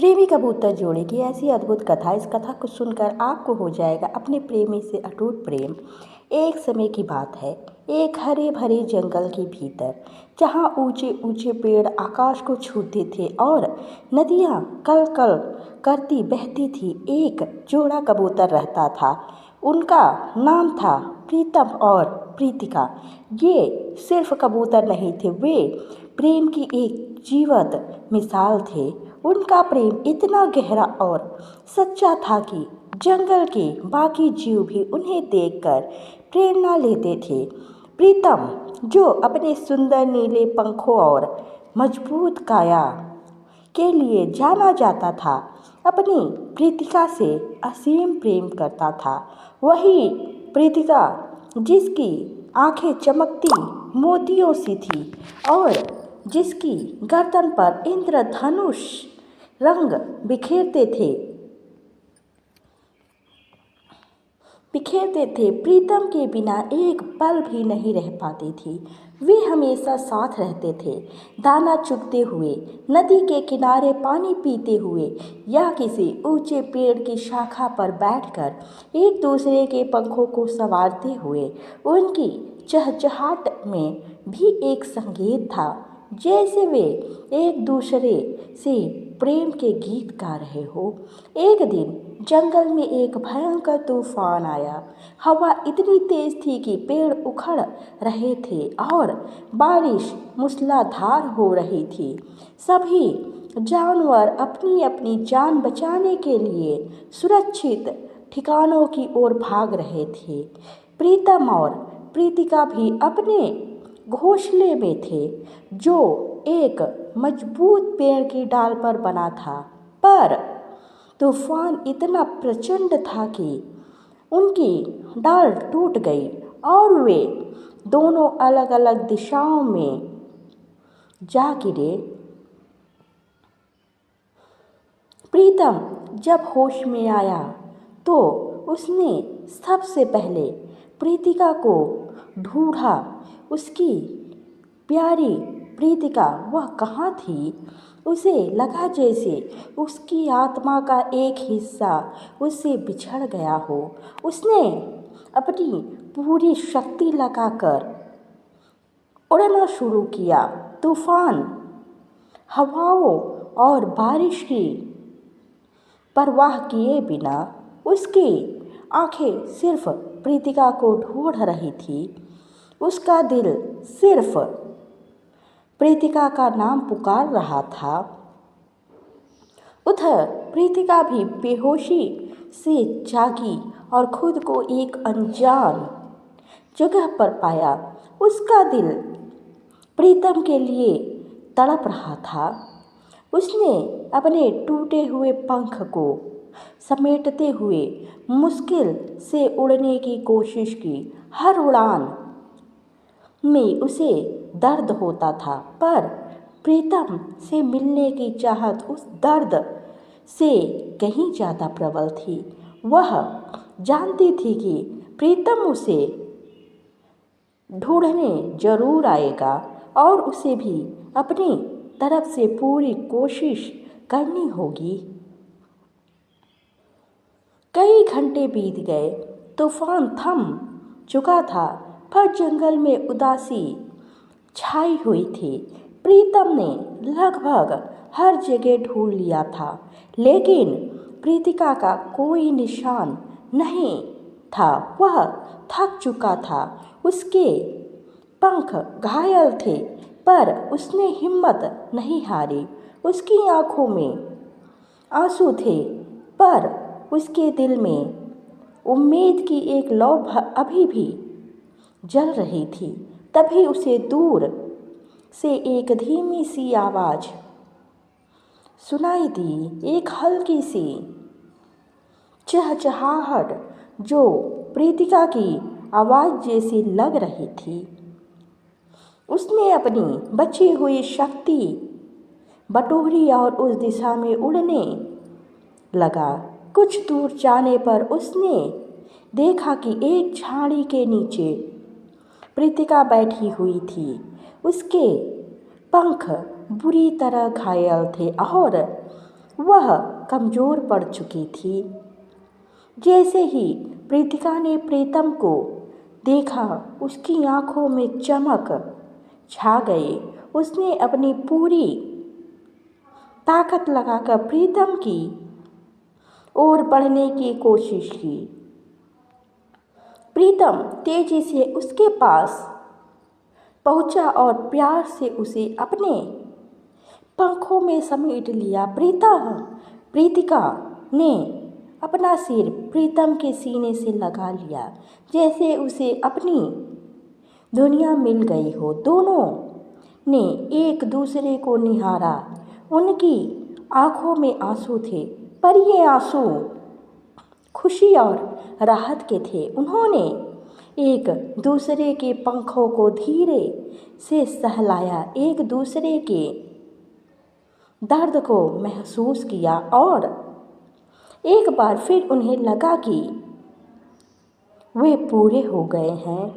प्रेमी कबूतर जोड़े की ऐसी अद्भुत कथा। इस कथा को सुनकर आपको हो जाएगा अपने प्रेमी से अटूट प्रेम। एक समय की बात है, एक हरे भरे जंगल के भीतर, जहाँ ऊंचे ऊंचे पेड़ आकाश को छूते थे और नदियाँ कल कल करती बहती थी, एक जोड़ा कबूतर रहता था। उनका नाम था प्रीतम और प्रीतिका। ये सिर्फ कबूतर नहीं थे, वे प्रेम की एक जीवंत मिसाल थे। उनका प्रेम इतना गहरा और सच्चा था कि जंगल के बाकी जीव भी उन्हें देखकर प्रेरणा लेते थे। प्रीतम, जो अपने सुंदर नीले पंखों और मजबूत काया के लिए जाना जाता था, अपनी प्रीतिका से असीम प्रेम करता था। वही प्रीतिका जिसकी आंखें चमकती मोतियों सी थी और जिसकी गर्दन पर इंद्रधनुष रंग बिखेरते थे, प्रीतम के बिना एक पल भी नहीं रह पाती थी। वे हमेशा साथ रहते थे, दाना चुगते हुए, नदी के किनारे पानी पीते हुए या किसी ऊंचे पेड़ की शाखा पर बैठकर एक दूसरे के पंखों को संवारते हुए। उनकी चहचहाट में भी एक संगीत था, जैसे वे एक दूसरे से प्रेम के गीत गा रहे हो। एक दिन जंगल में एक भयंकर तूफान आया। हवा इतनी तेज थी कि पेड़ उखड़ रहे थे और बारिश मूसलाधार हो रही थी। सभी जानवर अपनी अपनी जान बचाने के लिए सुरक्षित ठिकानों की ओर भाग रहे थे। प्रीतम और प्रीतिका भी अपने घोंसले में थे, जो एक मजबूत पेड़ की डाल पर बना था। पर तूफान इतना प्रचंड था कि उनकी डाल टूट गई और वे दोनों अलग अलग दिशाओं में जा गिरे। प्रीतम जब होश में आया तो उसने सबसे पहले प्रीतिका को ढूंढा। उसकी प्यारी प्रीतिका, वह कहाँ थी? उसे लगा जैसे उसकी आत्मा का एक हिस्सा उससे बिछड़ गया हो। उसने अपनी पूरी शक्ति लगाकर उड़ना शुरू किया। तूफान, हवाओं और बारिश की परवाह किए बिना उसकी आंखें सिर्फ प्रीतिका को ढूंढ रही थी। उसका दिल सिर्फ प्रीतिका का नाम पुकार रहा था। उधर प्रीतिका भी बेहोशी से जागी और खुद को एक अनजान जगह पर पाया। उसका दिल प्रीतम के लिए तड़प रहा था। उसने अपने टूटे हुए पंख को समेटते हुए मुश्किल से उड़ने की कोशिश की। हर उड़ान में उसे दर्द होता था, पर प्रीतम से मिलने की चाहत उस दर्द से कहीं ज़्यादा प्रबल थी। वह जानती थी कि प्रीतम उसे ढूंढने जरूर आएगा और उसे भी अपनी तरफ से पूरी कोशिश करनी होगी। कई घंटे बीत गए। तूफान थम चुका था, पर जंगल में उदासी छाई हुई थी। प्रीतम ने लगभग हर जगह ढूंढ लिया था, लेकिन प्रीतिका का कोई निशान नहीं था। वह थक चुका था, उसके पंख घायल थे, पर उसने हिम्मत नहीं हारी। उसकी आंखों में आंसू थे, पर उसके दिल में उम्मीद की एक लौ अभी भी जल रही थी। तभी उसे दूर से एक धीमी सी आवाज़ सुनाई दी, एक हल्की सी चहचहाहट जो प्रीतिका की आवाज़ जैसी लग रही थी। उसने अपनी बची हुई शक्ति बटोरी और उस दिशा में उड़ने लगा। कुछ दूर जाने पर उसने देखा कि एक झाड़ी के नीचे प्रीतिका बैठी हुई थी। उसके पंख बुरी तरह घायल थे और वह कमज़ोर पड़ चुकी थी। जैसे ही प्रीतिका ने प्रीतम को देखा, उसकी आंखों में चमक छा गई। उसने अपनी पूरी ताकत लगाकर प्रीतम की ओर बढ़ने की कोशिश की। प्रीतम तेजी से उसके पास पहुंचा और प्यार से उसे अपने पंखों में समेट लिया। प्रीतिका ने अपना सिर प्रीतम के सीने से लगा लिया, जैसे उसे अपनी दुनिया मिल गई हो। दोनों ने एक दूसरे को निहारा। उनकी आंखों में आंसू थे, पर ये आंसू खुशी और राहत के थे। उन्होंने एक दूसरे के पंखों को धीरे से सहलाया, एक दूसरे के दर्द को महसूस किया और एक बार फिर उन्हें लगा कि वे पूरे हो गए हैं।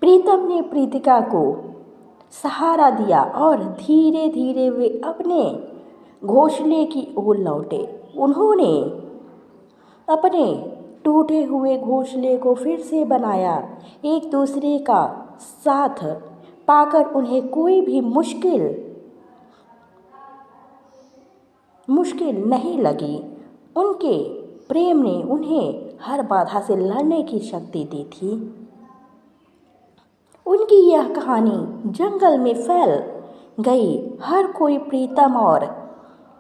प्रीतम ने प्रीतिका को सहारा दिया और धीरे धीरे वे अपने घोंसले की ओर लौटे। उन्होंने अपने टूटे हुए घोंसले को फिर से बनाया। एक दूसरे का साथ पाकर उन्हें कोई भी मुश्किल नहीं लगी। उनके प्रेम ने उन्हें हर बाधा से लड़ने की शक्ति दी थी। उनकी यह कहानी जंगल में फैल गई। हर कोई प्रीतम और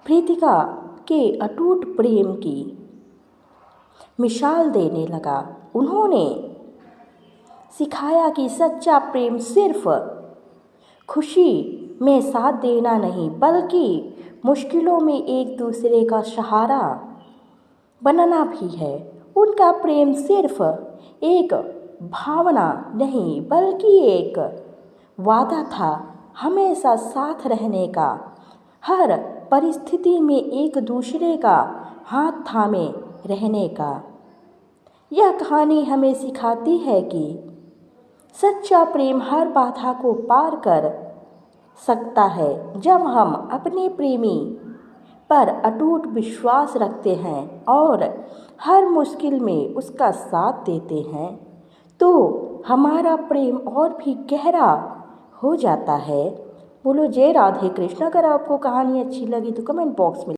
प्रीतिका के अटूट प्रेम की मिसाल देने लगा। उन्होंने सिखाया कि सच्चा प्रेम सिर्फ खुशी में साथ देना नहीं, बल्कि मुश्किलों में एक दूसरे का सहारा बनना भी है। उनका प्रेम सिर्फ एक भावना नहीं, बल्कि एक वादा था, हमेशा साथ रहने का, हर परिस्थिति में एक दूसरे का हाथ थामे रहने का। यह कहानी हमें सिखाती है कि सच्चा प्रेम हर बाधा को पार कर सकता है जब हम अपने प्रेमी पर अटूट विश्वास रखते हैं और हर मुश्किल में उसका साथ देते हैं, तो हमारा प्रेम और भी गहरा हो जाता है। बोलो जय राधे कृष्ण। अगर आपको कहानी अच्छी लगी तो कमेंट बॉक्स में